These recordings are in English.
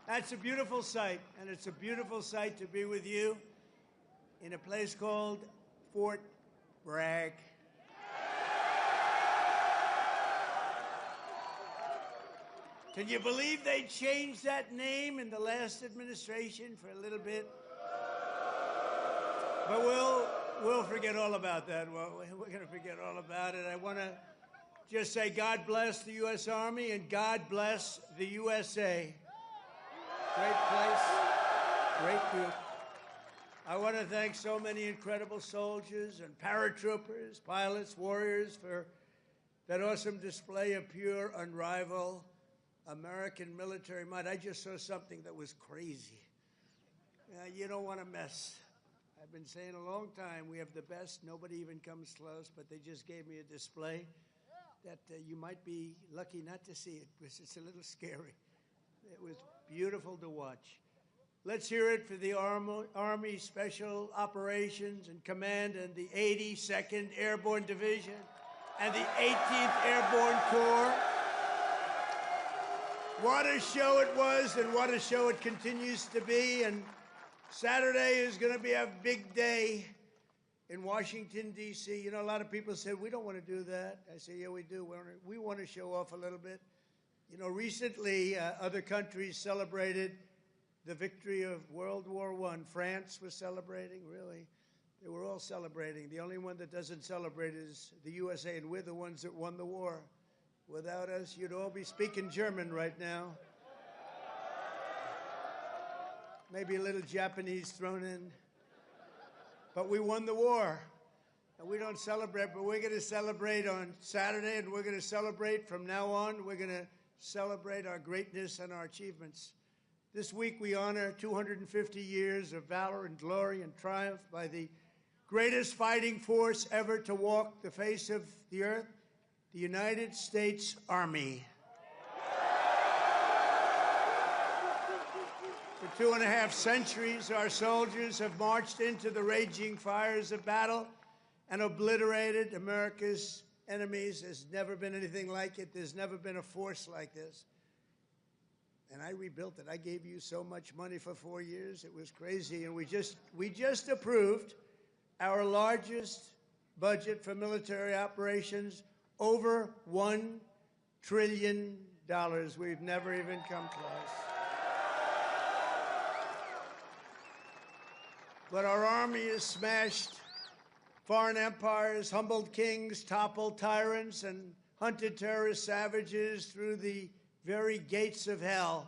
That's a beautiful sight, and it's a beautiful sight to be with you in a place called Fort Bragg. Can you believe they changed that name in the last administration for a little bit? But we'll forget all about that. Well, we're going to forget all about it. I want to just say God bless the U.S. Army and God bless the USA. Great place, great group. I want to thank so many incredible soldiers and paratroopers, pilots, warriors for that awesome display of pure, unrivaled American military might. I just saw something that was crazy. You don't want to mess. I've been saying a long time, we have the best. Nobody even comes close, but they just gave me a display that you might be lucky not to see it because it's a little scary. It was beautiful to watch. Let's hear it for the Army Special Operations and Command and the 82nd Airborne Division and the 18th Airborne Corps. What a show it was and what a show it continues to be. And Saturday is going to be a big day in Washington, D.C. You know, a lot of people said, we don't want to do that. I say, yeah, we do. We want to show off a little bit. You know, recently, other countries celebrated the victory of World War I. France was celebrating, really. They were all celebrating. The only one that doesn't celebrate is the USA, and we're the ones that won the war. Without us, you'd all be speaking German right now. Maybe a little Japanese thrown in. But we won the war. And we don't celebrate, but we're going to celebrate on Saturday, and we're going to celebrate from now on. We're going to celebrate our greatness and our achievements. This week we honor 250 years of valor and glory and triumph by the greatest fighting force ever to walk the face of the earth, the United States Army. For 2.5 centuries, our soldiers have marched into the raging fires of battle and obliterated America's enemies. There's never been anything like it. There's never been a force like this. And I rebuilt it. I gave you so much money for 4 years. It was crazy. And we just approved our largest budget for military operations, over $1 trillion. We've never even come close. But our army has smashed foreign empires, humbled kings, toppled tyrants, and hunted terrorist savages through the very gates of hell.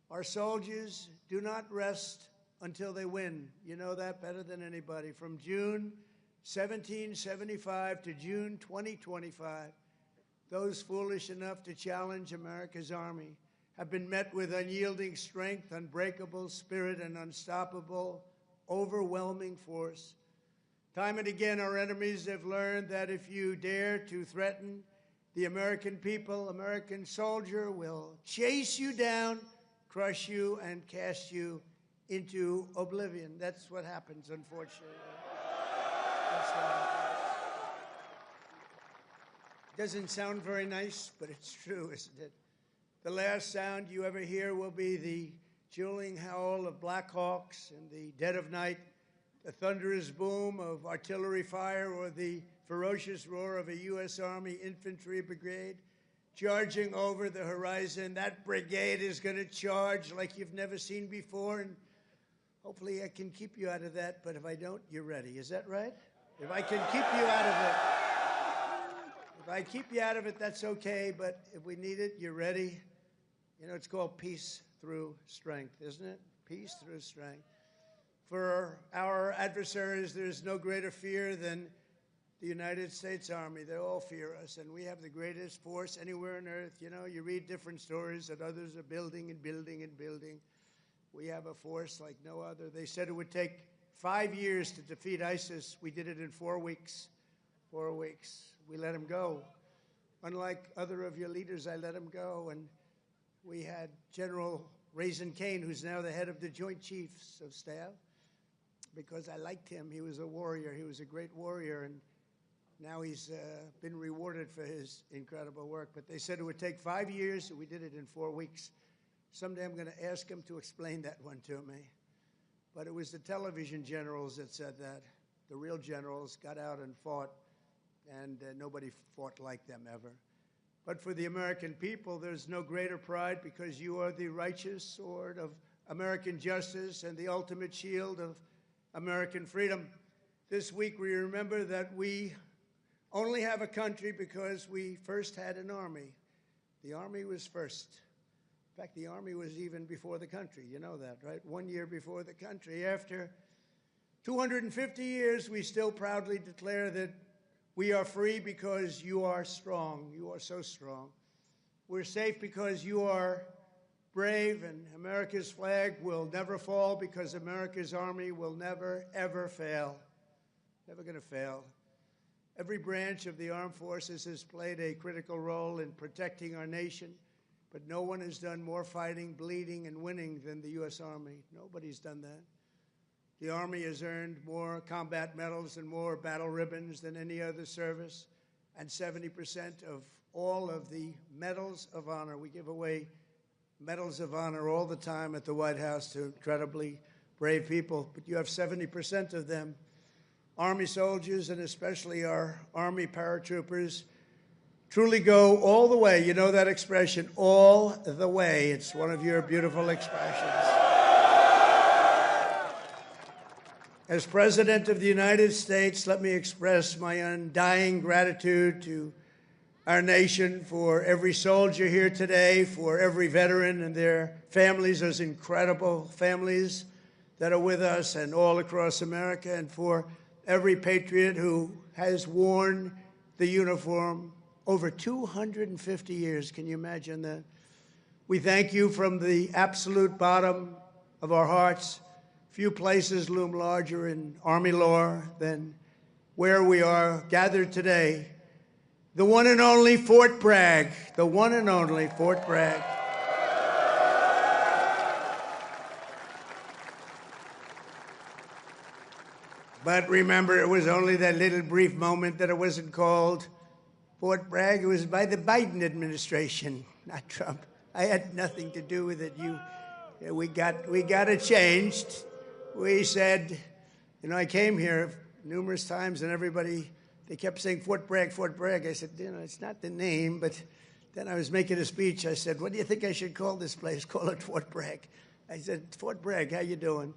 Our soldiers do not rest until they win. You know that better than anybody. From June 1775 to June 2025, those foolish enough to challenge America's army have been met with unyielding strength, unbreakable spirit, and unstoppable, overwhelming force. Time and again, our enemies have learned that if you dare to threaten the American people, American soldier will chase you down, crush you, and cast you into oblivion. That's what happens, unfortunately. That's what happens. Doesn't sound very nice, but it's true, isn't it? The last sound you ever hear will be the dueling howl of Black Hawks in the dead of night, the thunderous boom of artillery fire, or the ferocious roar of a U.S. Army infantry brigade charging over the horizon. That brigade is going to charge like you've never seen before, and hopefully I can keep you out of that, but if I don't, you're ready. Is that right? If I can keep you out of it. If I keep you out of it, that's okay, but if we need it, you're ready. You know, it's called peace through strength, isn't it? Peace through strength. For our adversaries, there's no greater fear than the United States Army. They all fear us, and we have the greatest force anywhere on earth. You know, you read different stories that others are building and building and building. We have a force like no other. They said it would take 5 years to defeat ISIS. We did it in 4 weeks. 4 weeks. We let him go. Unlike other of your leaders, I let him go. And we had General Raisin Kane, who's now the head of the Joint Chiefs of Staff, because I liked him. He was a warrior. He was a great warrior. And now he's been rewarded for his incredible work. But they said it would take 5 years. We did it in 4 weeks. Someday I'm going to ask him to explain that one to me. But it was the television generals that said that. The real generals got out and fought, and nobody fought like them ever. But for the American people, there's no greater pride because you are the righteous sword of American justice and the ultimate shield of American freedom. This week we remember that we only have a country because we first had an army. The army was first. In fact, the army was even before the country. You know that, right? 1 year before the country. After 250 years, we still proudly declare that we are free because you are strong. You are so strong. We're safe because you are brave, and America's flag will never fall because America's army will never, ever fail. Never going to fail. Every branch of the armed forces has played a critical role in protecting our nation, but no one has done more fighting, bleeding, and winning than the U.S. Army. Nobody's done that. The Army has earned more combat medals and more battle ribbons than any other service, and 70% of all of the medals of honor. We give away medals of honor all the time at the White House to incredibly brave people, but you have 70% of them. Army soldiers, and especially our Army paratroopers, truly go all the way. You know that expression, all the way. It's one of your beautiful expressions. As President of the United States, let me express my undying gratitude to our nation for every soldier here today, for every veteran and their families, those incredible families that are with us and all across America, and for every patriot who has worn the uniform over 250 years. Can you imagine that? We thank you from the absolute bottom of our hearts. Few places loom larger in Army lore than where we are gathered today. The one and only Fort Bragg, the one and only Fort Bragg. But remember, it was only that little brief moment that it wasn't called Fort Bragg. It was by the Biden administration, not Trump. I had nothing to do with it. We got it changed. We said, you know, I came here numerous times and everybody, they kept saying Fort Bragg, Fort Bragg. I said, you know, it's not the name, but then I was making a speech. I said, what do you think I should call this place? Call it Fort Bragg. I said, Fort Bragg, how you doing?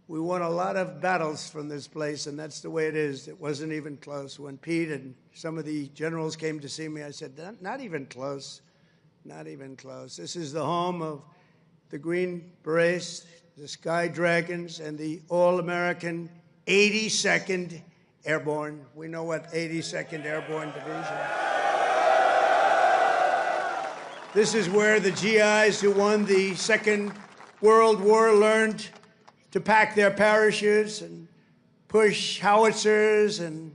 We won a lot of battles from this place, and that's the way it is. It wasn't even close. When Pete and some of the generals came to see me, I said, not even close, not even close. This is the home of the Green Berets, the Sky Dragons, and the all-American 82nd Airborne. We know what 82nd Airborne Division. This is where the GIs who won the Second World War learned to pack their parachutes and push howitzers and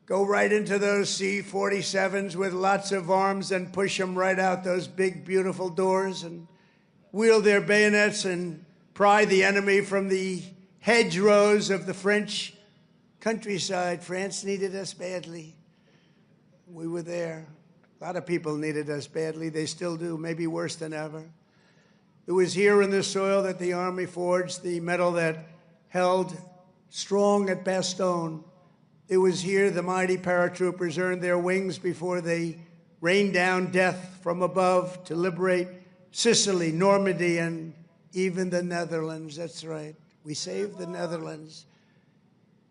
go right into those C-47s with lots of arms and push them right out those big, beautiful doors and wield their bayonets and pry the enemy from the hedgerows of the French countryside. France needed us badly. We were there. A lot of people needed us badly. They still do, maybe worse than ever. It was here in this soil that the Army forged the medal that held strong at Bastogne. It was here the mighty paratroopers earned their wings before they rained down death from above to liberate Sicily, Normandy, and even the Netherlands. That's right. We saved the Netherlands.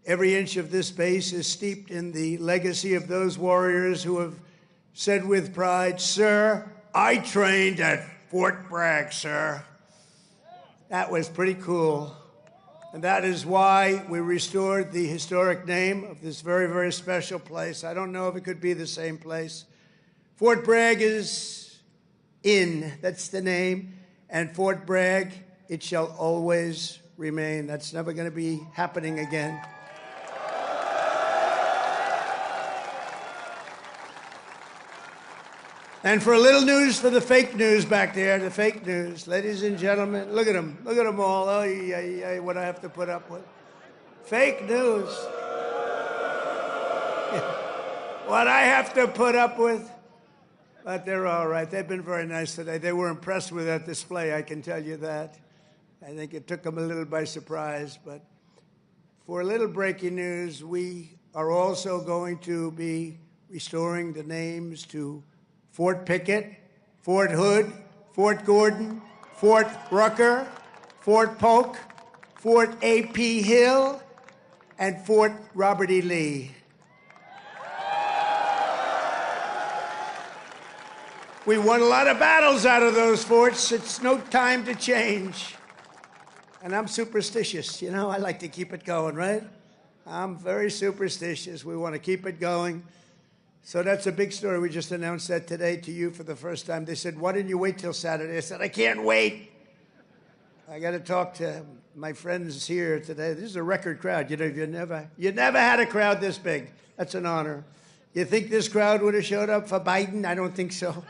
Every inch of this base is steeped in the legacy of those warriors who have said with pride, "Sir, I trained at Fort Bragg, sir." That was pretty cool. And that is why we restored the historic name of this very, very special place. I don't know if it could be the same place. Fort Bragg is in, that's the name. And Fort Bragg, it shall always remain. That's never going to be happening again. And for a little news for the fake news back there, the fake news, ladies and gentlemen, look at them all. Oh, yeah, what I have to put up with. Fake news. What I have to put up with. But they're all right. They've been very nice today. They were impressed with that display, I can tell you that. I think it took them a little by surprise. But for a little breaking news, we are also going to be restoring the names to Fort Pickett, Fort Hood, Fort Gordon, Fort Rucker, Fort Polk, Fort A.P. Hill, and Fort Robert E. Lee. We won a lot of battles out of those forts. It's no time to change. And I'm superstitious, you know, I like to keep it going, right? I'm very superstitious. We want to keep it going. So that's a big story. We just announced that today to you for the first time. They said, why didn't you wait till Saturday? I said, I can't wait. I got to talk to my friends here today. This is a record crowd. You know, you never had a crowd this big. That's an honor. You think this crowd would have showed up for Biden? I don't think so.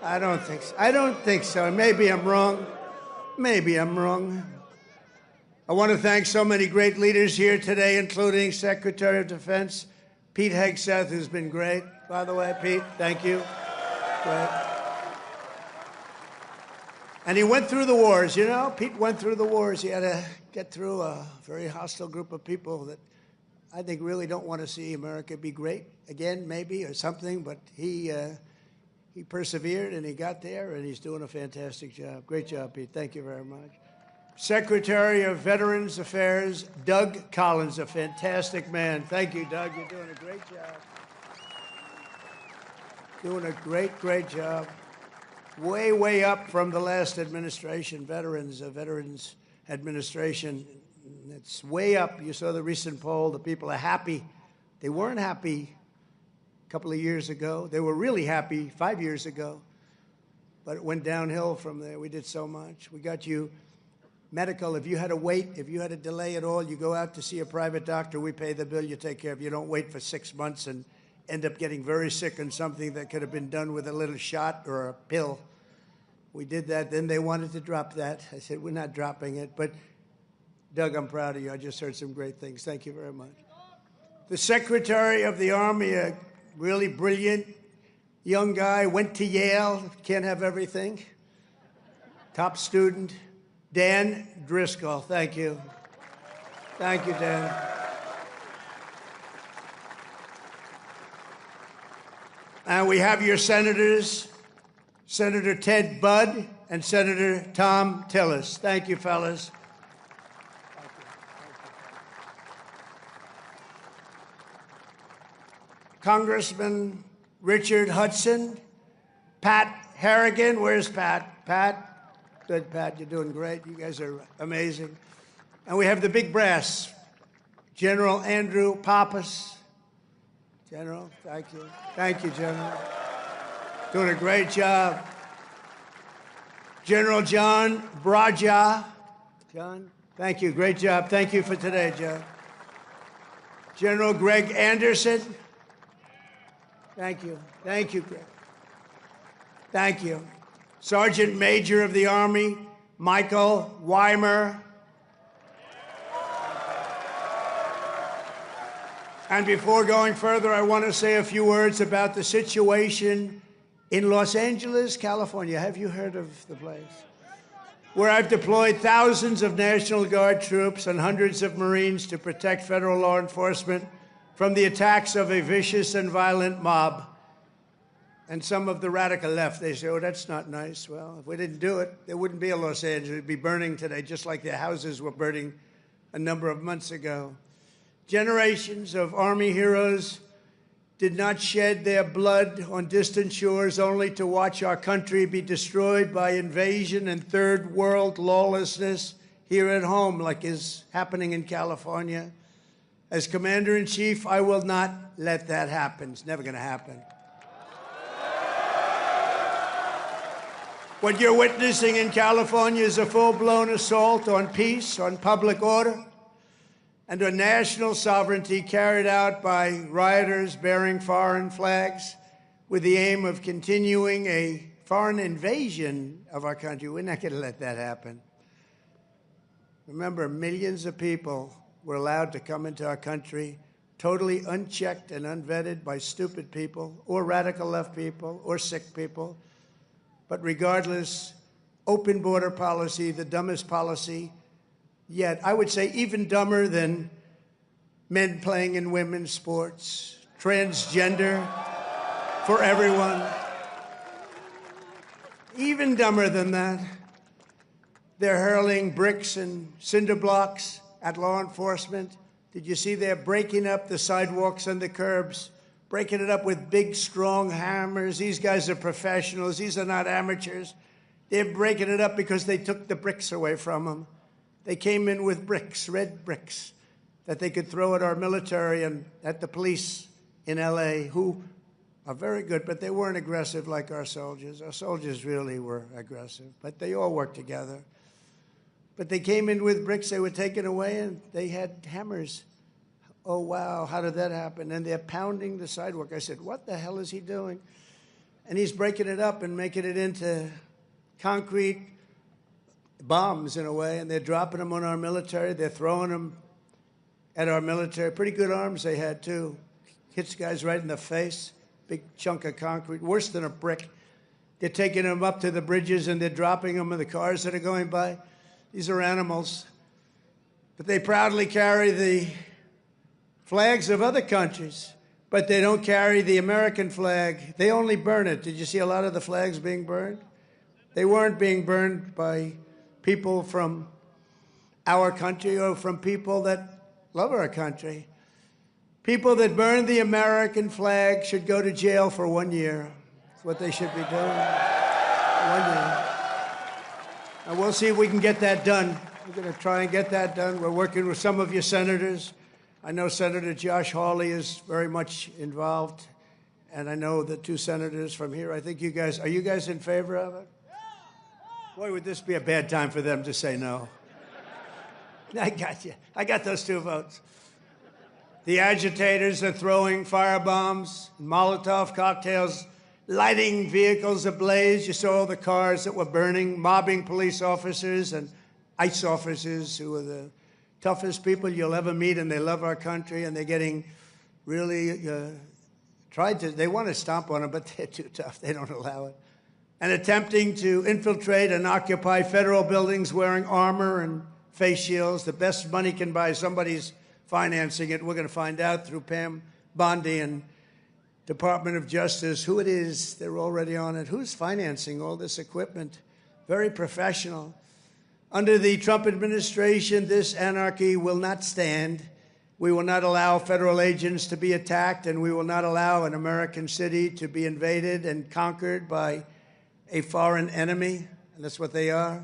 I don't think so. I don't think so. Maybe I'm wrong. Maybe I'm wrong. I want to thank so many great leaders here today, including Secretary of Defense Pete Hegseth, who's been great. By the way, Pete, thank you. Great. And he went through the wars, you know? Pete went through the wars. He had to get through a very hostile group of people that I think really don't want to see America be great again, maybe, or something, but he persevered, and he got there, and he's doing a fantastic job. Great job, Pete. Thank you very much. Secretary of Veterans Affairs, Doug Collins, a fantastic man. Thank you, Doug. You're doing a great job. Doing a great, great job. Way, way up from the last administration, Veterans Administration. It's way up. You saw the recent poll. The people are happy. They weren't happy a couple of years ago. They were really happy 5 years ago. But it went downhill from there. We did so much. We got you medical. If you had to wait, if you had a delay at all, you go out to see a private doctor. We pay the bill. You take care of it. You don't wait for 6 months and end up getting very sick on something that could have been done with a little shot or a pill. We did that. Then they wanted to drop that. I said, we're not dropping it. But, Doug, I'm proud of you. I just heard some great things. Thank you very much. The Secretary of the Army, a really brilliant young guy, went to Yale. Can't have everything. Top student. Dan Driscoll. Thank you. Thank you, Dan. And we have your senators, Senator Ted Budd and Senator Tom Tillis. Thank you, fellas. Thank you. Congressman Richard Hudson, Pat Harrigan. Where's Pat? Pat? Good, Pat. You're doing great. You guys are amazing. And we have the big brass, General Andrew Pappas. General, thank you. Thank you, General. Doing a great job. General John Braja. John, thank you. Great job. Thank you for today, John. General Greg Anderson. Thank you. Thank you, Greg. Thank you. Sergeant Major of the Army, Michael Weimer. And before going further, I want to say a few words about the situation in Los Angeles, California. Have you heard of the place? Where I've deployed thousands of National Guard troops and hundreds of Marines to protect federal law enforcement from the attacks of a vicious and violent mob. And some of the radical left, they say, oh, that's not nice. Well, if we didn't do it, there wouldn't be a Los Angeles. It'd be burning today, just like their houses were burning a number of months ago. Generations of Army heroes did not shed their blood on distant shores only to watch our country be destroyed by invasion and third world lawlessness here at home, like is happening in California. As Commander-in-Chief, I will not let that happen. It's never going to happen. What you're witnessing in California is a full-blown assault on peace, on public order, and on national sovereignty carried out by rioters bearing foreign flags with the aim of continuing a foreign invasion of our country. We're not going to let that happen. Remember, millions of people were allowed to come into our country, totally unchecked and unvetted by stupid people or radical left people or sick people. But regardless, open border policy, the dumbest policy yet. I would say even dumber than men playing in women's sports, transgender for everyone. Even dumber than that. They're hurling bricks and cinder blocks at law enforcement. Did you see they're breaking up the sidewalks and the curbs, breaking it up with big, strong hammers? These guys are professionals. These are not amateurs. They're breaking it up because they took the bricks away from them. They came in with bricks, red bricks, that they could throw at our military and at the police in L.A., who are very good, but they weren't aggressive like our soldiers. Our soldiers really were aggressive, but they all worked together. But they came in with bricks, they were taken away, and they had hammers. Oh, wow, how did that happen? And they're pounding the sidewalk. I said, what the hell is he doing? And he's breaking it up and making it into concrete bombs in a way, and they're dropping them on our military. They're throwing them at our military. Pretty good arms they had, too. Hits guys right in the face. Big chunk of concrete, worse than a brick. They're taking them up to the bridges, and they're dropping them in the cars that are going by. These are animals. But they proudly carry the flags of other countries, but they don't carry the American flag. They only burn it. Did you see a lot of the flags being burned? They weren't being burned by people from our country or from people that love our country. People that burn the American flag should go to jail for 1 year. That's what they should be doing. 1 year. And we'll see if we can get that done. We're going to try and get that done. We're working with some of your senators. I know Senator Josh Hawley is very much involved. And I know the two senators from here. I think you guys, are you guys in favor of it? Boy, would this be a bad time for them to say no. I got you. I got those 2 votes. The agitators are throwing firebombs, Molotov cocktails, lighting vehicles ablaze. You saw all the cars that were burning, mobbing police officers and ICE officers who are the toughest people you'll ever meet, and they love our country, and they're getting really they want to stomp on them, but they're too tough. They don't allow it. And attempting to infiltrate and occupy federal buildings wearing armor and face shields. The best money can buy, somebody's financing it. We're going to find out through Pam Bondi and Department of Justice who it is. They're already on it. Who's financing all this equipment? Very professional. Under the Trump administration, this anarchy will not stand. We will not allow federal agents to be attacked, and we will not allow an American city to be invaded and conquered by a foreign enemy, and that's what they are.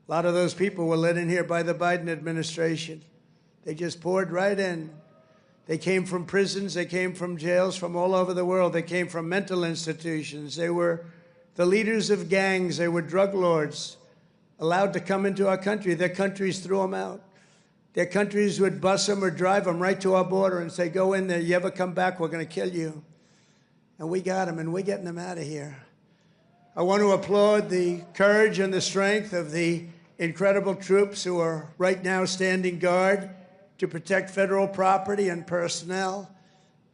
A lot of those people were let in here by the Biden administration. They just poured right in. They came from prisons, they came from jails from all over the world. They came from mental institutions. They were the leaders of gangs. They were drug lords allowed to come into our country. Their countries threw them out. Their countries would bus them or drive them right to our border and say, go in there, you ever come back, we're going to kill you. And we got them, and we're getting them out of here. I want to applaud the courage and the strength of the incredible troops who are right now standing guard to protect federal property and personnel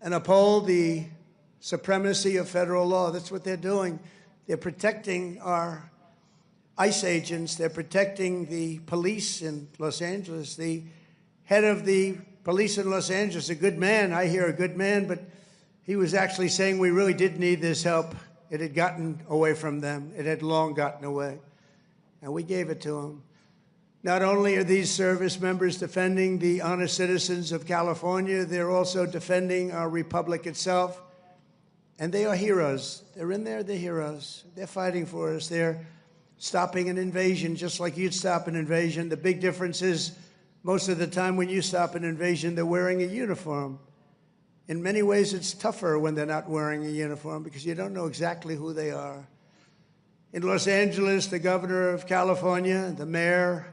and uphold the supremacy of federal law. That's what they're doing. They're protecting our ICE agents. They're protecting the police in Los Angeles. The head of the police in Los Angeles, a good man, I hear a good man, but he was actually saying we really did need this help. It had gotten away from them. It had long gotten away. And we gave it to them. Not only are these service members defending the honest citizens of California, they're also defending our republic itself. And they are heroes. They're in there, they're heroes. They're fighting for us. They're stopping an invasion just like you'd stop an invasion. The big difference is most of the time when you stop an invasion, they're wearing a uniform. In many ways, it's tougher when they're not wearing a uniform because you don't know exactly who they are. In Los Angeles, the governor of California, the mayor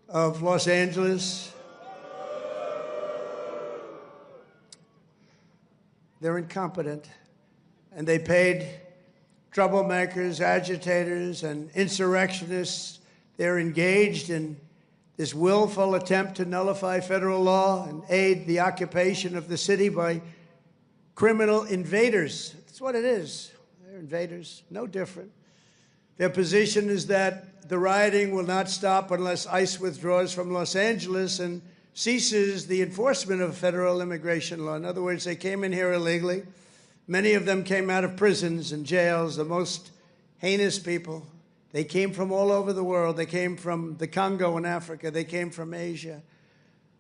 of Los Angeles, they're incompetent. And they paid troublemakers, agitators, and insurrectionists. They're engaged in this willful attempt to nullify federal law and aid the occupation of the city by criminal invaders. That's what it is. They're invaders, no different. Their position is that the rioting will not stop unless ICE withdraws from Los Angeles and ceases the enforcement of federal immigration law. In other words, they came in here illegally. Many of them came out of prisons and jails, the most heinous people. They came from all over the world. They came from the Congo in Africa. They came from Asia.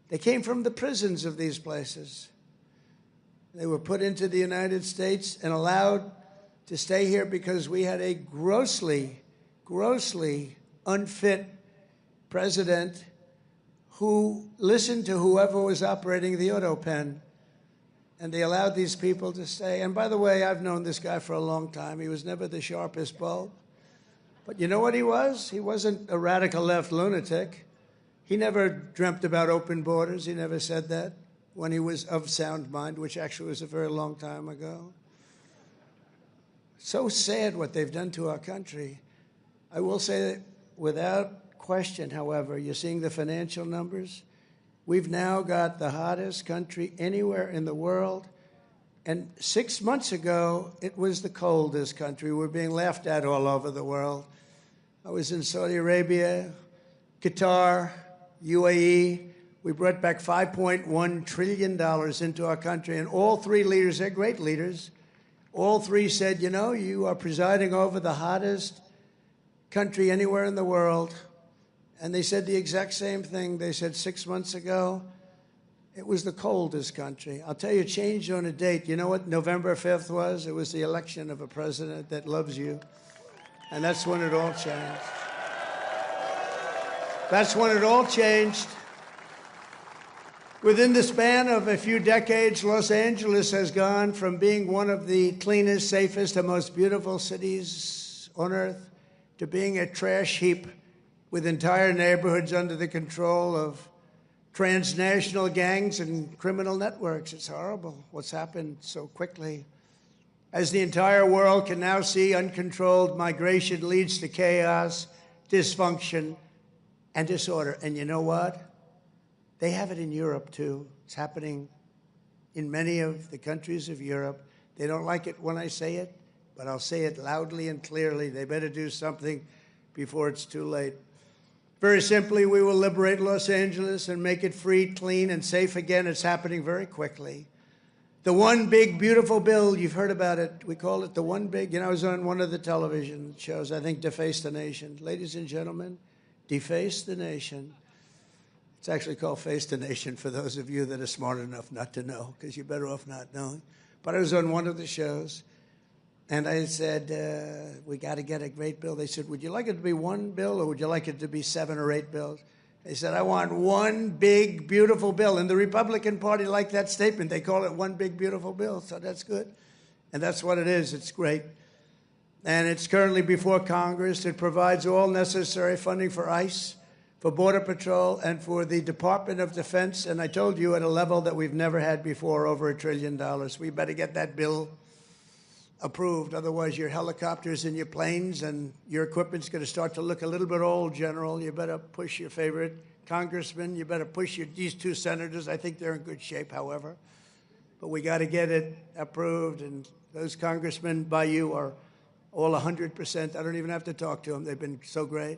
They came from the prisons of these places. They were put into the United States and allowed to stay here because we had a grossly, grossly unfit president who listened to whoever was operating the auto pen. And they allowed these people to stay. And by the way, I've known this guy for a long time. He was never the sharpest bulb. But you know what he was? He wasn't a radical left lunatic. He never dreamt about open borders. He never said that when he was of sound mind, which actually was a very long time ago. So sad what they've done to our country. I will say that without question, however, you're seeing the financial numbers. We've now got the hottest country anywhere in the world. And 6 months ago, it was the coldest country. We're being laughed at all over the world. I was in Saudi Arabia, Qatar, UAE. We brought back $5.1 trillion into our country. And all three leaders, they're great leaders, all three said, you know, you are presiding over the hottest country anywhere in the world. And they said the exact same thing. They said 6 months ago, it was the coldest country. I'll tell you, it changed on a date. You know what November 5th was? It was the election of a president that loves you. And that's when it all changed. That's when it all changed. Within the span of a few decades, Los Angeles has gone from being one of the cleanest, safest, and most beautiful cities on earth to being a trash heap with entire neighborhoods under the control of transnational gangs and criminal networks. It's horrible what's happened so quickly. As the entire world can now see, uncontrolled migration leads to chaos, dysfunction, and disorder. And you know what? They have it in Europe, too. It's happening in many of the countries of Europe. They don't like it when I say it, but I'll say it loudly and clearly. They better do something before it's too late. Very simply, we will liberate Los Angeles and make it free, clean, and safe again. It's happening very quickly. The one big, beautiful bill, you've heard about it. We call it the one big, I was on one of the television shows, I think Deface the Nation. Ladies and gentlemen, Deface the Nation. It's actually called Face the Nation for those of you that are smart enough not to know, because you're better off not knowing. But I was on one of the shows, and I said, we got to get a great bill. They said, would you like it to be one bill, or would you like it to be 7 or 8 bills? They said, I want one big, beautiful bill. And the Republican Party liked that statement. They call it one big, beautiful bill, so that's good. And that's what it is. It's great. And it's currently before Congress. It provides all necessary funding for ICE, for Border Patrol, and for the Department of Defense. And I told you at a level that we've never had before, over $1 trillion. We better get that bill approved. Otherwise, your helicopters and your planes and your equipment's going to start to look a little bit old, General. You better push your favorite congressman. You better push these 2 senators. I think they're in good shape, however. But we got to get it approved. And those congressmen by you are all 100%. I don't even have to talk to them. They've been so great.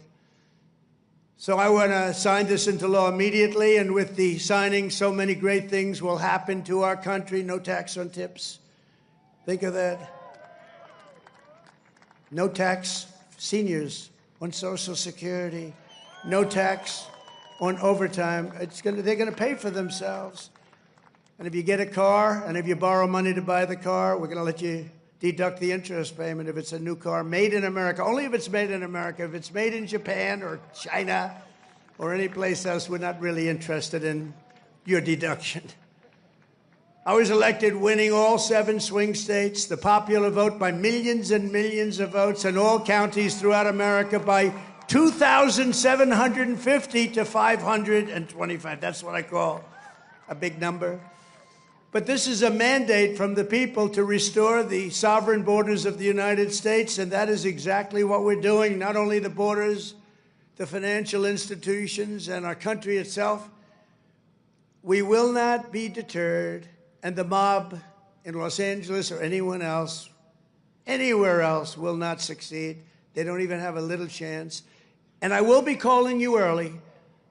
So I want to sign this into law immediately, and with the signing, so many great things will happen to our country. No tax on tips. Think of that. No tax, seniors, on Social Security. No tax on overtime. They're going to pay for themselves. And if you get a car, and if you borrow money to buy the car, we're going to let you deduct the interest payment if it's a new car made in America. Only if it's made in America. If it's made in Japan or China or any place else, we're not really interested in your deduction. I was elected winning all 7 swing states, the popular vote by millions and millions of votes, in all counties throughout America by 2,750 to 525. That's what I call a big number. But this is a mandate from the people to restore the sovereign borders of the United States, and that is exactly what we're doing. Not only the borders, the financial institutions, and our country itself, we will not be deterred, and the mob in Los Angeles or anyone else, anywhere else, will not succeed. They don't even have a little chance. And I will be calling you early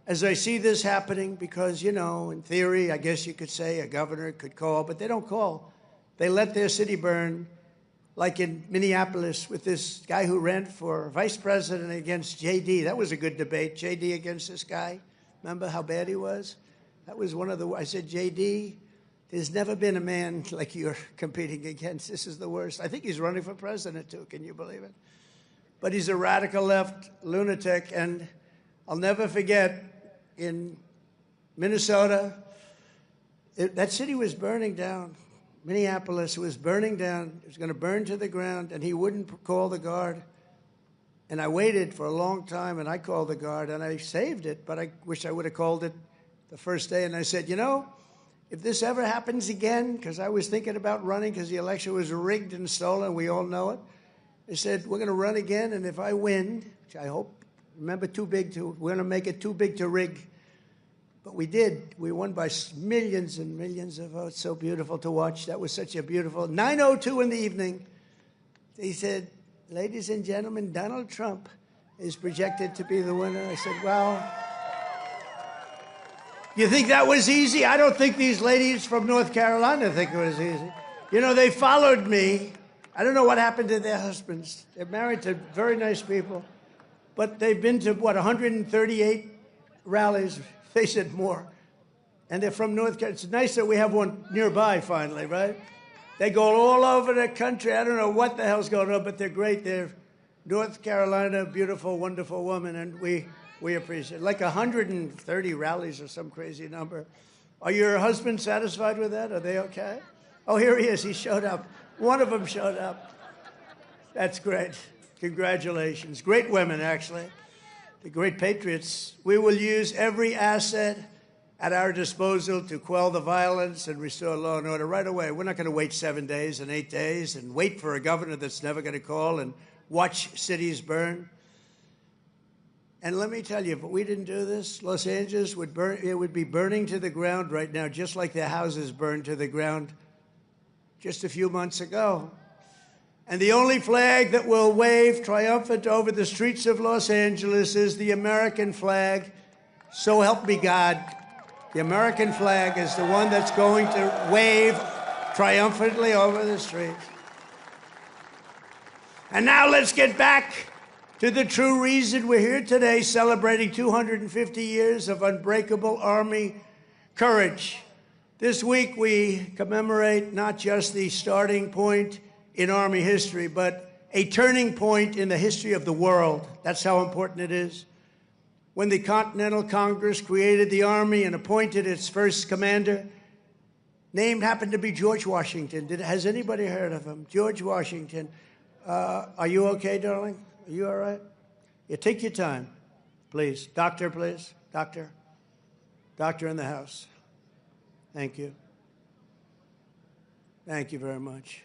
as I see this happening because, you know, in theory, I guess you could say a governor could call, but they don't call. They let their city burn, like in Minneapolis with this guy who ran for vice president against J.D. That was a good debate, J.D. against this guy. Remember how bad he was? That was one of the, I said, J.D., there's never been a man like you're competing against. This is the worst. I think he's running for president, too. Can you believe it? But he's a radical left lunatic, and I'll never forget, in Minnesota, that city was burning down. Minneapolis was burning down. It was going to burn to the ground, and he wouldn't call the guard. And I waited for a long time, and I called the guard, and I saved it, but I wish I would have called it the first day. And I said, you know, if this ever happens again, because I was thinking about running because the election was rigged and stolen, we all know it. I said, we're going to run again, and if I win, which I hope, remember, we're going to make it too big to rig. But we did. We won by millions and millions of votes. So beautiful to watch. That was such a beautiful, 9:02 in the evening. They said, ladies and gentlemen, Donald Trump is projected to be the winner. I said, well, you think that was easy? I don't think these ladies from North Carolina think it was easy. You know, they followed me. I don't know what happened to their husbands. They're married to very nice people. But they've been to, 138 rallies. They said more. And they're from North Carolina. It's nice that we have one nearby finally, right? They go all over the country. I don't know what the hell's going on, but they're great. They're North Carolina, beautiful, wonderful women, and we appreciate it. Like 130 rallies or some crazy number. Are your husbands satisfied with that? Are they okay? Oh, here he is. He showed up. One of them showed up. That's great. Congratulations. Great women, actually. The great patriots. We will use every asset at our disposal to quell the violence and restore law and order right away. We're not going to wait 7 days and 8 days and wait for a governor that's never going to call and watch cities burn. And let me tell you, if we didn't do this, Los Angeles would burn. It would be burning to the ground right now, just like their houses burned to the ground just a few months ago. And the only flag that will wave triumphant over the streets of Los Angeles is the American flag. So help me God. The American flag is the one that's going to wave triumphantly over the streets. And now let's get back to the true reason we're here today, celebrating 250 years of unbreakable Army courage. This week we commemorate not just the starting point in Army history, but a turning point in the history of the world. That's how important it is. When the Continental Congress created the Army and appointed its first commander, named happened to be George Washington. Has anybody heard of him? George Washington. Are you okay, darling? Are you all right? Yeah, take your time, please. Doctor, please. Doctor. Doctor in the house. Thank you. Thank you very much.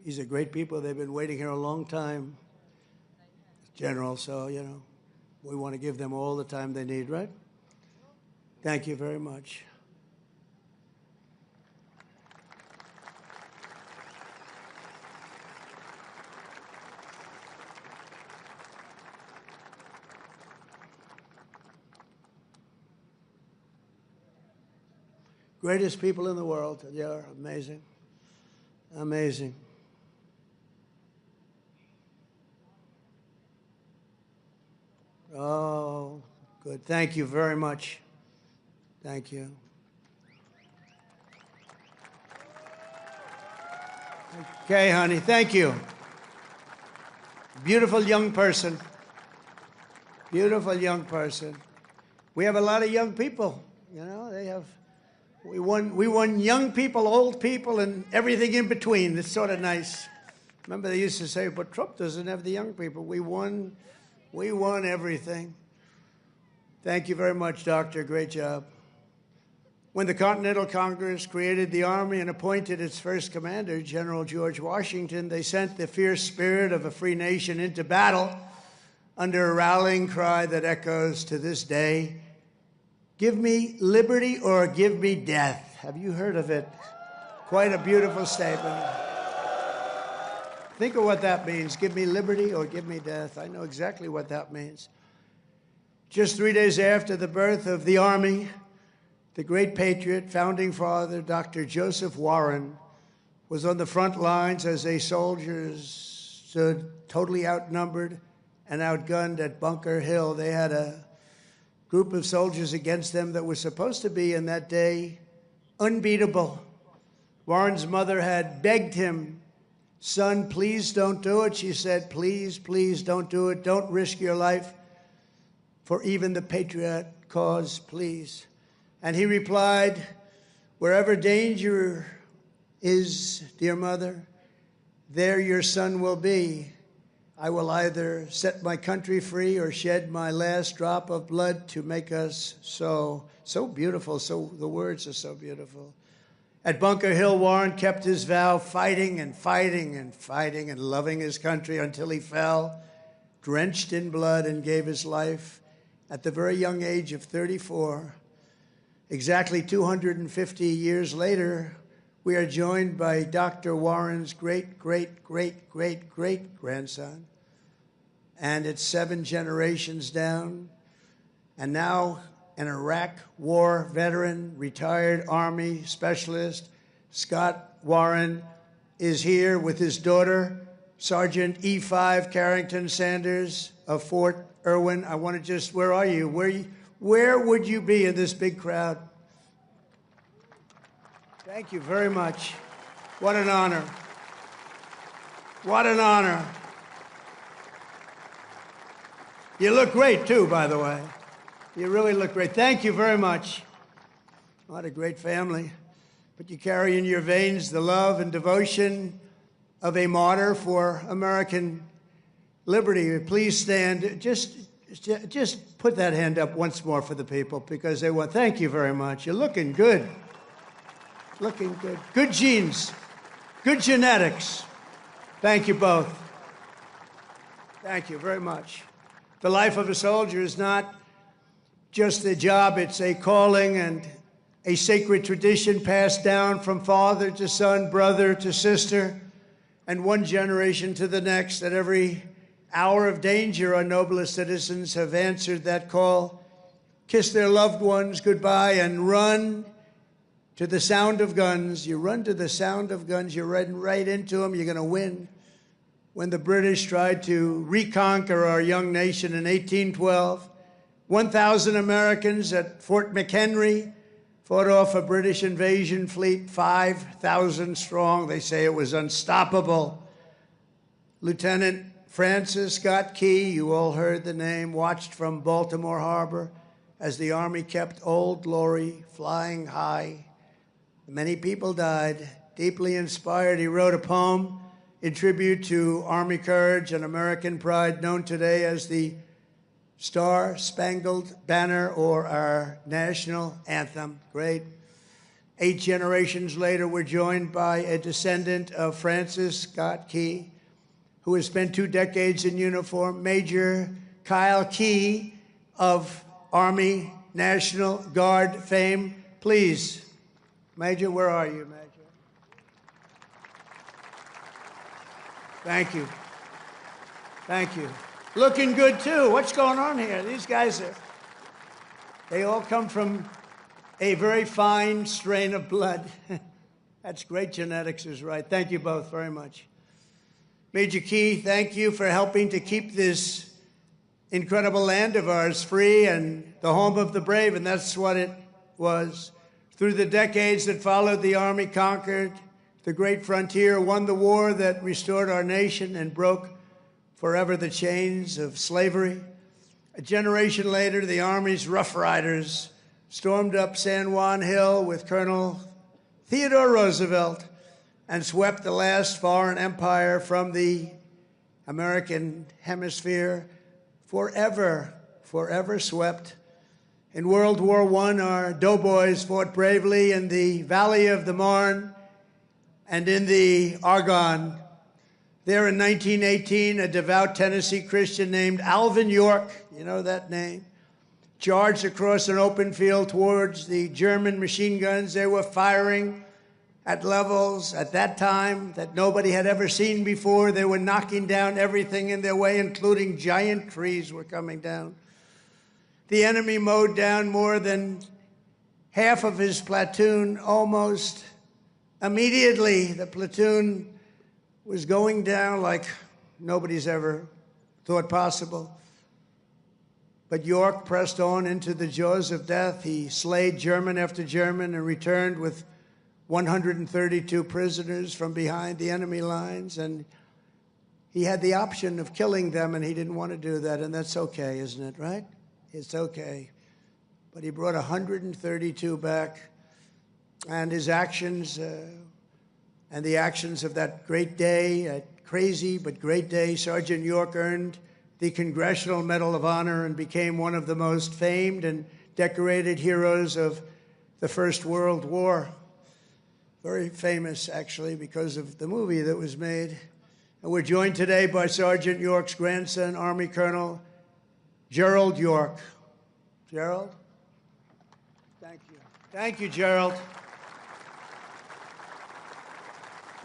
These are great people. They've been waiting here a long time, General, so, you know, we want to give them all the time they need, right? Thank you very much. Greatest people in the world. They are amazing. Amazing. Oh, good. Thank you very much. Thank you. Okay, honey. Thank you. Beautiful young person. Beautiful young person. We have a lot of young people. You know, they have. We won young people, old people, and everything in between. It's sort of nice. Remember they used to say, but Trump doesn't have the young people. We won everything. Thank you very much, Doctor. Great job. When the Continental Congress created the Army and appointed its first commander, General George Washington, they sent the fierce spirit of a free nation into battle under a rallying cry that echoes to this day, "Give me liberty or give me death." Have you heard of it? Quite a beautiful statement. Think of what that means. Give me liberty or give me death. I know exactly what that means. Just 3 days after the birth of the Army, the great patriot, founding father, Dr. Joseph Warren, was on the front lines as a soldiers stood totally outnumbered and outgunned at Bunker Hill. They had a group of soldiers against them that was supposed to be, in that day, unbeatable. Warren's mother had begged him, "Son, please don't do it." She said, "Please, please don't do it. Don't risk your life for even the patriot cause, please." And he replied, "Wherever danger is, dear mother, there your son will be. I will either set my country free or shed my last drop of blood to make us so." So beautiful. So the words are so beautiful. At Bunker Hill, Warren kept his vow, fighting and fighting and fighting and loving his country until he fell, drenched in blood, and gave his life at the very young age of 34. Exactly 250 years later, we are joined by Dr. Warren's great-great-great-great-great-grandson, and it's 7 generations down, and now an Iraq war veteran, retired Army specialist, Scott Warren, is here with his daughter, Sergeant E5 Carrington Sanders of Fort Irwin. I want to just, where are you? Where would you be in this big crowd? Thank you very much. What an honor. What an honor. You look great, too, by the way. You really look great. Thank you very much. What a great family. But you carry in your veins the love and devotion of a martyr for American liberty. Please stand. Just put that hand up once more for the people, because they want. Thank you very much. You're looking good. Looking good. Good genes. Good genetics. Thank you both. Thank you very much. The life of a soldier is not just a job, it's a calling and a sacred tradition passed down from father to son, brother to sister, and one generation to the next. At every hour of danger, our noblest citizens have answered that call, kissed their loved ones goodbye, and run to the sound of guns. You run to the sound of guns, you're running right into them, you're going to win. When the British tried to reconquer our young nation in 1812, 1,000 Americans at Fort McHenry fought off a British invasion fleet, 5,000 strong. They say it was unstoppable. Lieutenant Francis Scott Key, you all heard the name, watched from Baltimore Harbor as the Army kept Old Glory flying high. Many people died. Deeply inspired, he wrote a poem in tribute to Army courage and American pride, known today as the Star-Spangled Banner, or our national anthem. Great. 8 generations later, we're joined by a descendant of Francis Scott Key, who has spent 2 decades in uniform, Major Kyle Key of Army National Guard fame. Please, Major, where are you, Major? Thank you. Thank you. Looking good, too. What's going on here? These guys they all come from a very fine strain of blood. That's great genetics is right. Thank you both very much. Major Key, thank you for helping to keep this incredible land of ours free and the home of the brave, and that's what it was. Through the decades that followed, the Army conquered the great frontier, won the war that restored our nation and broke forever the chains of slavery. A generation later, the Army's Rough Riders stormed up San Juan Hill with Colonel Theodore Roosevelt and swept the last foreign empire from the American hemisphere, forever swept. In World War I, our doughboys fought bravely in the Valley of the Marne and in the Argonne. There in 1918, a devout Tennessee Christian named Alvin York, you know that name, charged across an open field towards the German machine guns. They were firing at levels at that time that nobody had ever seen before. They were knocking down everything in their way, including giant trees were coming down. The enemy mowed down more than half of his platoon almost immediately. The platoon was going down like nobody's ever thought possible. But York pressed on into the jaws of death. He slayed German after German and returned with 132 prisoners from behind the enemy lines. And he had the option of killing them, and he didn't want to do that. And that's okay, isn't it, right? It's okay. But he brought 132 back. And his actions and the actions of that great day, a crazy but great day, Sergeant York earned the Congressional Medal of Honor and became one of the most famed and decorated heroes of the First World War. Very famous, actually, because of the movie that was made. And we're joined today by Sergeant York's grandson, Army Colonel Gerald York. Gerald? Thank you. Thank you, Gerald.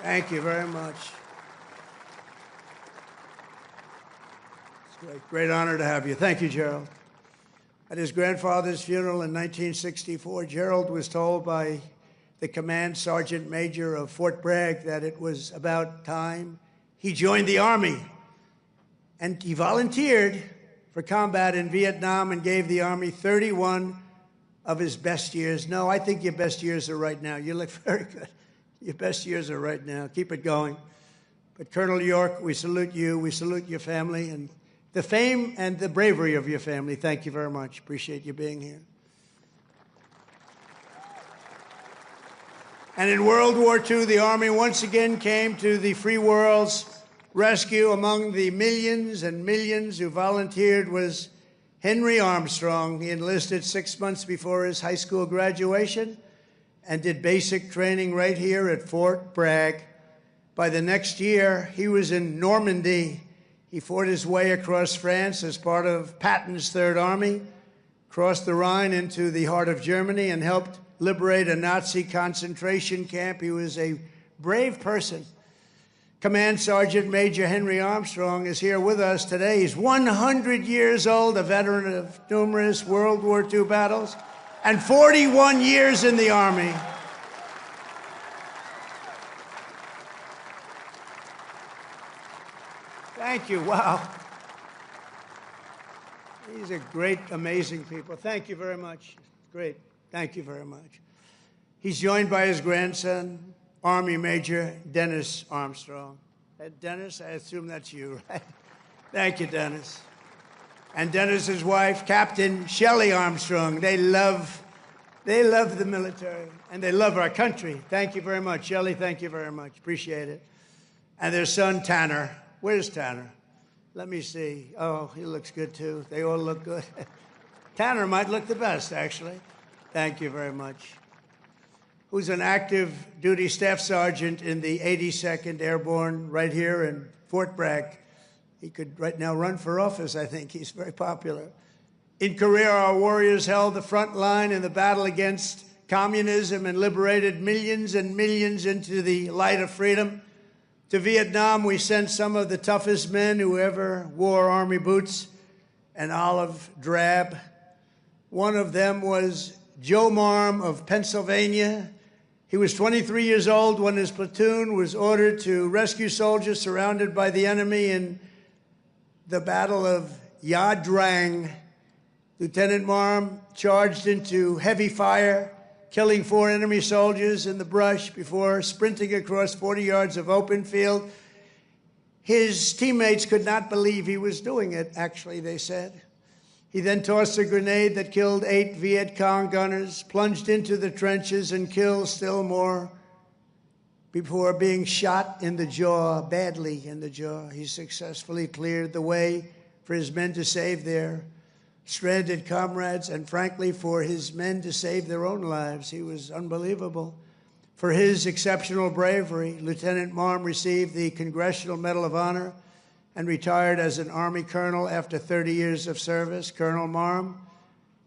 Thank you very much. It's a great honor to have you. Thank you, Gerald. At his grandfather's funeral in 1964, Gerald was told by the command sergeant major of Fort Bragg that it was about time he joined the Army. And he volunteered for combat in Vietnam and gave the Army 31 of his best years. No, I think your best years are right now. You look very good. Your best years are right now. Keep it going. But Colonel York, we salute you. We salute your family and the fame and the bravery of your family. Thank you very much. Appreciate you being here. And in World War II, the Army once again came to the free world's rescue. Among the millions and millions who volunteered was Henry Armstrong. He enlisted 6 months before his high school graduation and did basic training right here at Fort Bragg. By the next year, he was in Normandy. He fought his way across France as part of Patton's Third Army, crossed the Rhine into the heart of Germany, and helped liberate a Nazi concentration camp. He was a brave person. Command Sergeant Major Henry Armstrong is here with us today. He's 100 years old, a veteran of numerous World War II battles, and 41 years in the Army. Thank you. Wow. These are great, amazing people. Thank you very much. Great. Thank you very much. He's joined by his grandson, Army Major Dennis Armstrong. Dennis, I assume that's you, right? Thank you, Dennis. And Dennis's wife, Captain Shelley Armstrong. They love the military, and they love our country. Thank you very much. Shelley, thank you very much. Appreciate it. And their son, Tanner. Where's Tanner? Let me see. Oh, he looks good, too. They all look good. Tanner might look the best, actually. Thank you very much. Who's an active duty staff sergeant in the 82nd Airborne right here in Fort Bragg. He could right now run for office, I think. He's very popular. In Korea, our warriors held the front line in the battle against communism and liberated millions and millions into the light of freedom. To Vietnam, we sent some of the toughest men who ever wore Army boots and olive drab. One of them was Joe Marm of Pennsylvania. He was 23 years old when his platoon was ordered to rescue soldiers surrounded by the enemy in the Battle of Ia Drang. Lieutenant Marm charged into heavy fire, killing 4 enemy soldiers in the brush before sprinting across 40 yards of open field. His teammates could not believe he was doing it, actually, they said. He then tossed a grenade that killed 8 Viet Cong gunners, plunged into the trenches and killed still more before being shot in the jaw, badly in the jaw. He successfully cleared the way for his men to save their stranded comrades and, frankly, for his men to save their own lives. He was unbelievable. For his exceptional bravery, Lieutenant Marm received the Congressional Medal of Honor and retired as an Army colonel after 30 years of service. Colonel Marm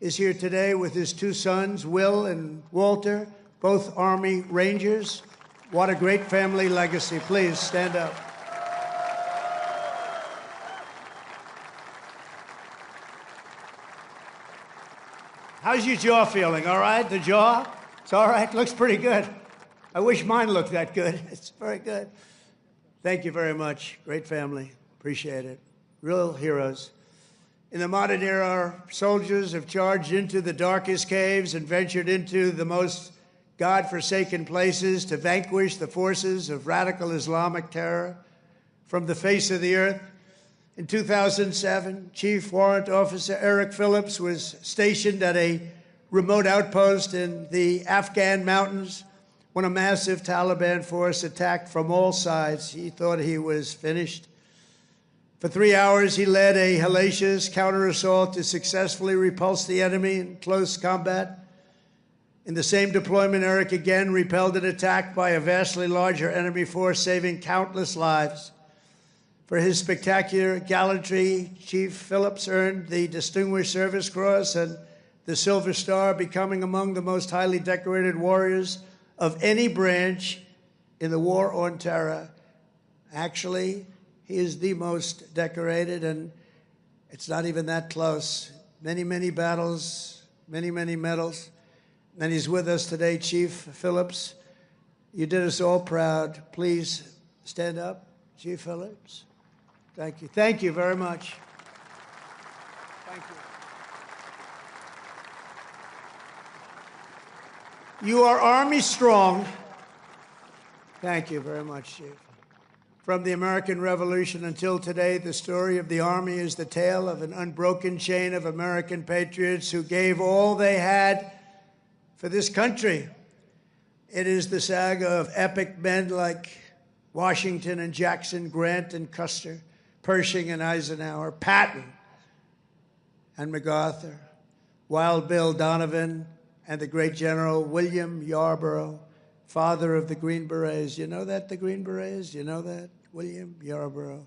is here today with his two sons, Will and Walter, both Army Rangers. What a great family legacy. Please stand up. How's your jaw feeling? All right? The jaw? It's all right? Looks pretty good. I wish mine looked that good. It's very good. Thank you very much. Great family. Appreciate it. Real heroes. In the modern era, our soldiers have charged into the darkest caves and ventured into the most God-forsaken places to vanquish the forces of radical Islamic terror from the face of the earth. In 2007, Chief Warrant Officer Eric Phillips was stationed at a remote outpost in the Afghan mountains when a massive Taliban force attacked from all sides. He thought he was finished. For 3 hours, he led a hellacious counter-assault to successfully repulse the enemy in close combat. In the same deployment, Eric again repelled an attack by a vastly larger enemy force, saving countless lives. For his spectacular gallantry, Chief Phillips earned the Distinguished Service Cross and the Silver Star, becoming among the most highly decorated warriors of any branch in the war on terror. Actually, he is the most decorated, and it's not even that close. Many, many battles, many, many medals. And he's with us today, Chief Phillips. You did us all proud. Please stand up, Chief Phillips. Thank you. Thank you very much. Thank you. You are Army strong. Thank you very much, Chief. From the American Revolution until today, the story of the Army is the tale of an unbroken chain of American patriots who gave all they had for this country. It is the saga of epic men like Washington and Jackson, Grant and Custer, Pershing and Eisenhower, Patton and MacArthur, Wild Bill Donovan, and the great General William Yarborough, father of the Green Berets. You know that, the Green Berets? You know that? William Yarborough.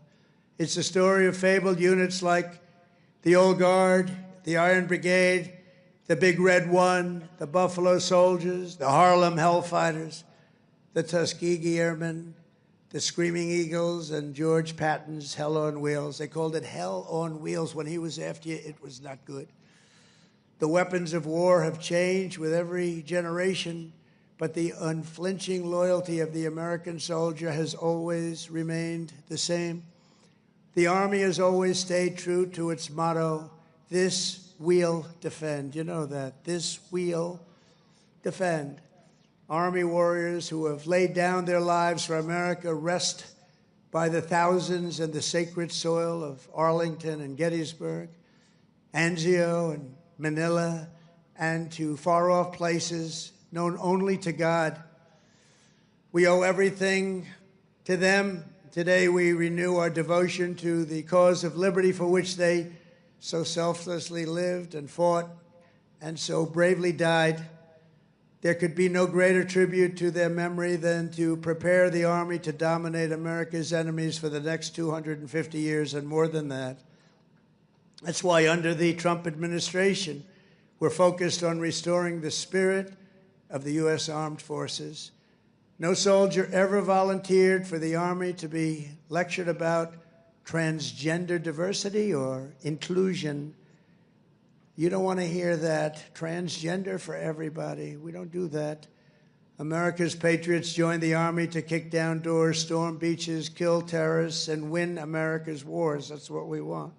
It's the story of fabled units like the Old Guard, the Iron Brigade, the Big Red One, the Buffalo Soldiers, the Harlem Hellfighters, the Tuskegee Airmen, the Screaming Eagles, and George Patton's Hell on Wheels. They called it Hell on Wheels. When he was after you, it was not good. The weapons of war have changed with every generation, but the unflinching loyalty of the American soldier has always remained the same. The Army has always stayed true to its motto, "This we'll defend." You know that. This we'll defend. Army warriors who have laid down their lives for America rest by the thousands in the sacred soil of Arlington and Gettysburg, Anzio and Manila, and to far-off places known only to God. We owe everything to them. Today we renew our devotion to the cause of liberty for which they so selflessly lived and fought and so bravely died. There could be no greater tribute to their memory than to prepare the Army to dominate America's enemies for the next 250 years and more than that. That's why under the Trump administration, we're focused on restoring the spirit of the U.S. Armed Forces. No soldier ever volunteered for the Army to be lectured about transgender diversity or inclusion. You don't want to hear that. Transgender for everybody. We don't do that. America's patriots joined the Army to kick down doors, storm beaches, kill terrorists, and win America's wars. That's what we want.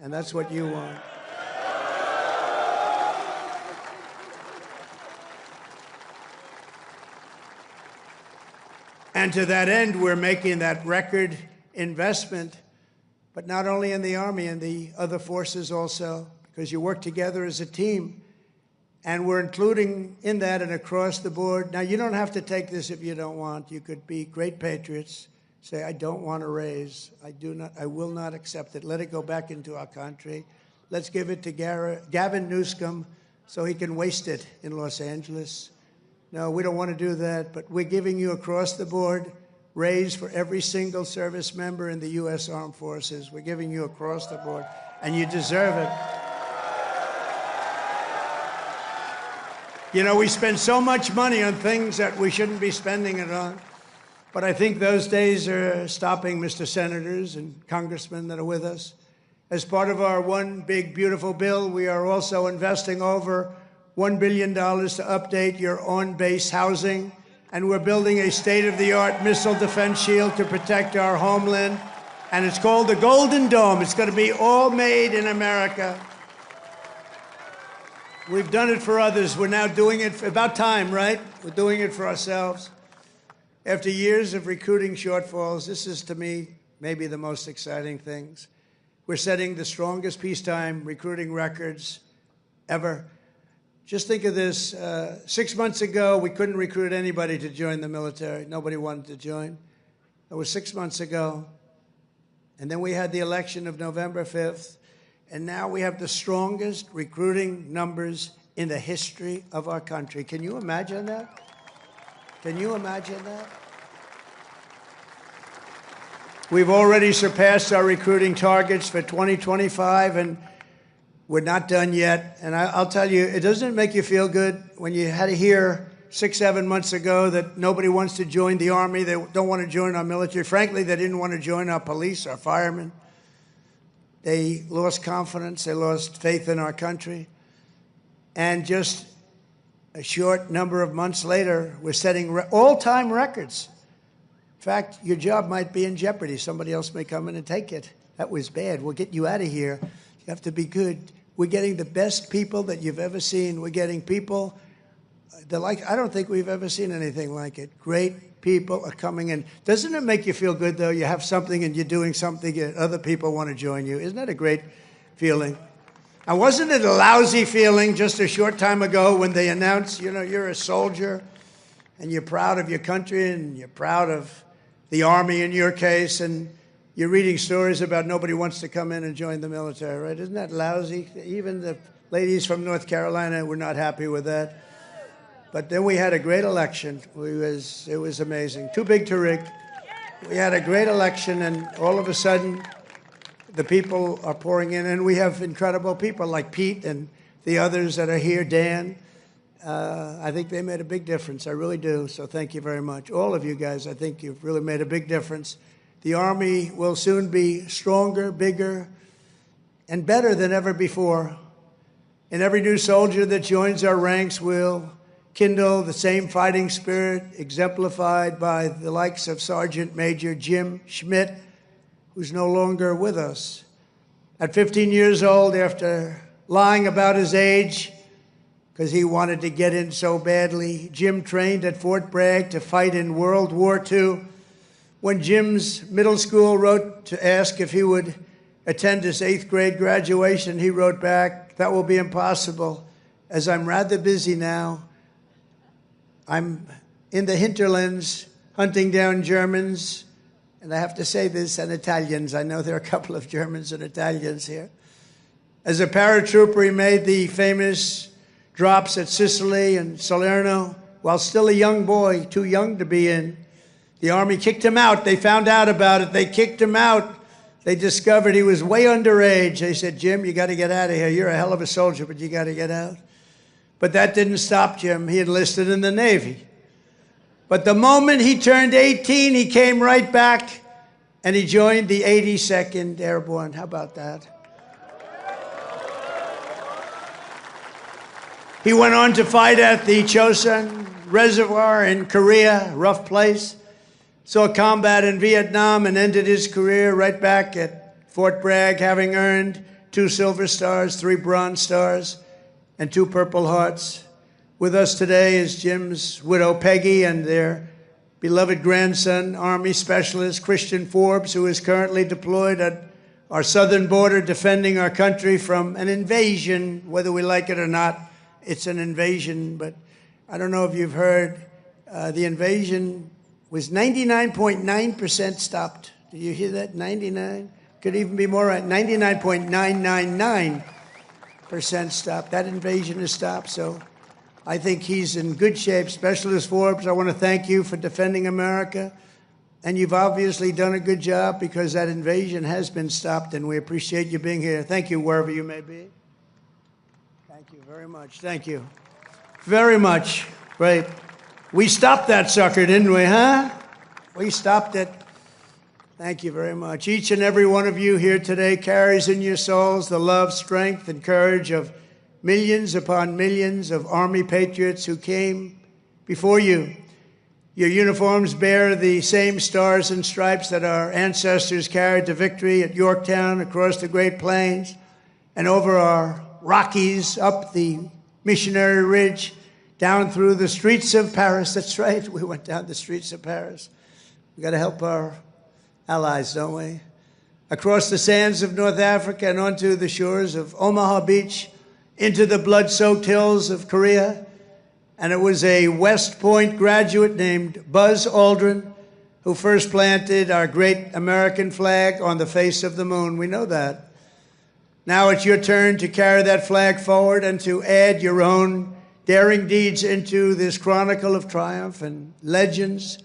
And that's what you want. And to that end, we're making that record investment, but not only in the Army, in the other forces also, because you work together as a team. And we're including in that and across the board. Now, you don't have to take this if you don't want. You could be great patriots, say, I don't want a raise. I will not accept it. Let it go back into our country. Let's give it to Gavin Newsom so he can waste it in Los Angeles. No, we don't want to do that, but we're giving you across the board raise for every single service member in the U.S. Armed Forces. We're giving you across the board, and you deserve it. You know, we spend so much money on things that we shouldn't be spending it on. But I think those days are stopping, Mr. Senators and Congressmen that are with us. As part of our one big, beautiful bill, we are also investing over $1 billion to update your on-base housing. And we're building a state-of-the-art missile defense shield to protect our homeland. And it's called the Golden Dome. It's going to be all made in America. We've done it for others. We're now doing it, about time, right? We're doing it for ourselves. After years of recruiting shortfalls, this is, to me, maybe the most exciting things. We're setting the strongest peacetime recruiting records ever. Just think of this. 6 months ago, we couldn't recruit anybody to join the military. Nobody wanted to join. That was 6 months ago. And then we had the election of November 5th. And now we have the strongest recruiting numbers in the history of our country. Can you imagine that? Can you imagine that? We've already surpassed our recruiting targets for 2025, and we're not done yet. And I'll tell you, it doesn't make you feel good when you had to hear 6, 7 months ago that nobody wants to join the Army, they don't want to join our military. Frankly, they didn't want to join our police, our firemen. They lost confidence, they lost faith in our country. And just a short number of months later, we're setting all-time records. In fact, your job might be in jeopardy. Somebody else may come in and take it. That was bad. We'll get you out of here. You have to be good. We're getting the best people that you've ever seen. We're getting people that I don't think we've ever seen anything like it. Great people are coming in. Doesn't it make you feel good, though? You have something and you're doing something and other people want to join you. Isn't that a great feeling? And wasn't it a lousy feeling just a short time ago when they announced, you know, you're a soldier and you're proud of your country and you're proud of the Army in your case, and you're reading stories about nobody wants to come in and join the military, right? Isn't that lousy? Even the ladies from North Carolina were not happy with that. But then we had a great election. It was amazing. Too big to rig. We had a great election, and all of a sudden, the people are pouring in, and we have incredible people like Pete and the others that are here, Dan. I think they made a big difference. I really do. So thank you very much. All of you guys, I think you've really made a big difference. The Army will soon be stronger, bigger, and better than ever before. And every new soldier that joins our ranks will kindle the same fighting spirit exemplified by the likes of Sergeant Major Jim Schmidt, who's no longer with us. At 15 years old, after lying about his age, because he wanted to get in so badly, Jim trained at Fort Bragg to fight in World War II. When Jim's middle school wrote to ask if he would attend his 8th grade graduation, he wrote back, "That will be impossible, as I'm rather busy now. I'm in the hinterlands hunting down Germans," and I have to say this, and Italians. I know there are a couple of Germans and Italians here. As a paratrooper, he made the famous drops at Sicily and Salerno while still a young boy, too young to be in. The Army kicked him out. They found out about it. They kicked him out. They discovered he was way underage. They said, "Jim, you got to get out of here. You're a hell of a soldier, but you got to get out." But that didn't stop Jim. He enlisted in the Navy. But the moment he turned 18, he came right back and he joined the 82nd Airborne. How about that? He went on to fight at the Chosin Reservoir in Korea, rough place. Saw combat in Vietnam and ended his career right back at Fort Bragg, having earned 2 Silver Stars, 3 Bronze Stars, and 2 Purple Hearts. With us today is Jim's widow, Peggy, and their beloved grandson, Army Specialist Christian Forbes, who is currently deployed at our southern border defending our country from an invasion, whether we like it or not. It's an invasion, but I don't know if you've heard, the invasion was 99.9% stopped. Did you hear that? 99? Could even be more right. 99.999% stopped. That invasion is stopped. So I think he's in good shape. Specialist Forbes, I want to thank you for defending America. And you've obviously done a good job because that invasion has been stopped, and we appreciate you being here. Thank you, wherever you may be. Thank you very much. Thank you very much. Great. We stopped that sucker, didn't we, huh? We stopped it. Thank you very much. Each and every one of you here today carries in your souls the love, strength, and courage of millions upon millions of Army patriots who came before you. Your uniforms bear the same stars and stripes that our ancestors carried to victory at Yorktown, across the Great Plains, and over our Rockies, up the Missionary Ridge, down through the streets of Paris. That's right, we went down the streets of Paris. We got to help our allies, don't we? Across the sands of North Africa and onto the shores of Omaha Beach, into the blood-soaked hills of Korea. And it was a West Point graduate named Buzz Aldrin who first planted our great American flag on the face of the moon. We know that. Now it's your turn to carry that flag forward and to add your own daring deeds into this chronicle of triumph and legends.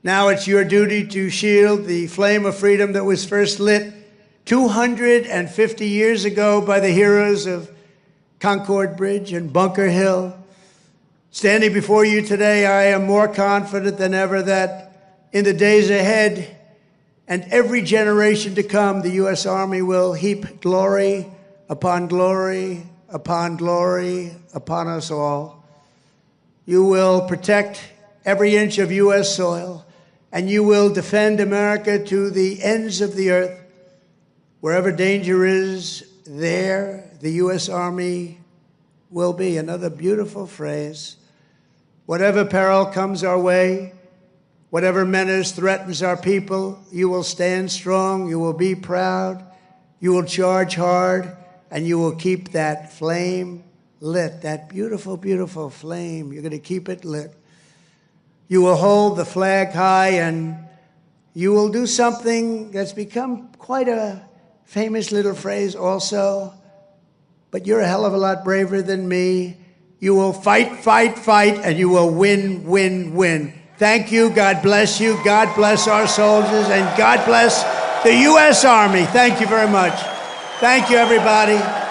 Now it's your duty to shield the flame of freedom that was first lit 250 years ago by the heroes of Concord Bridge and Bunker Hill. Standing before you today, I am more confident than ever that in the days ahead and every generation to come, the U.S. Army will heap glory upon glory upon glory upon us all. You will protect every inch of U.S. soil, and you will defend America to the ends of the earth. Wherever danger is, there the U.S. Army will be. Another beautiful phrase. Whatever peril comes our way, whatever menace threatens our people, you will stand strong, you will be proud, you will charge hard, and you will keep that flame lit, that beautiful, beautiful flame. You're going to keep it lit. You will hold the flag high, and you will do something that's become quite a famous little phrase also, but you're a hell of a lot braver than me. You will fight, fight, fight, and you will win, win, win. Thank you. God bless you. God bless our soldiers, and God bless the U.S. Army. Thank you very much. Thank you, everybody.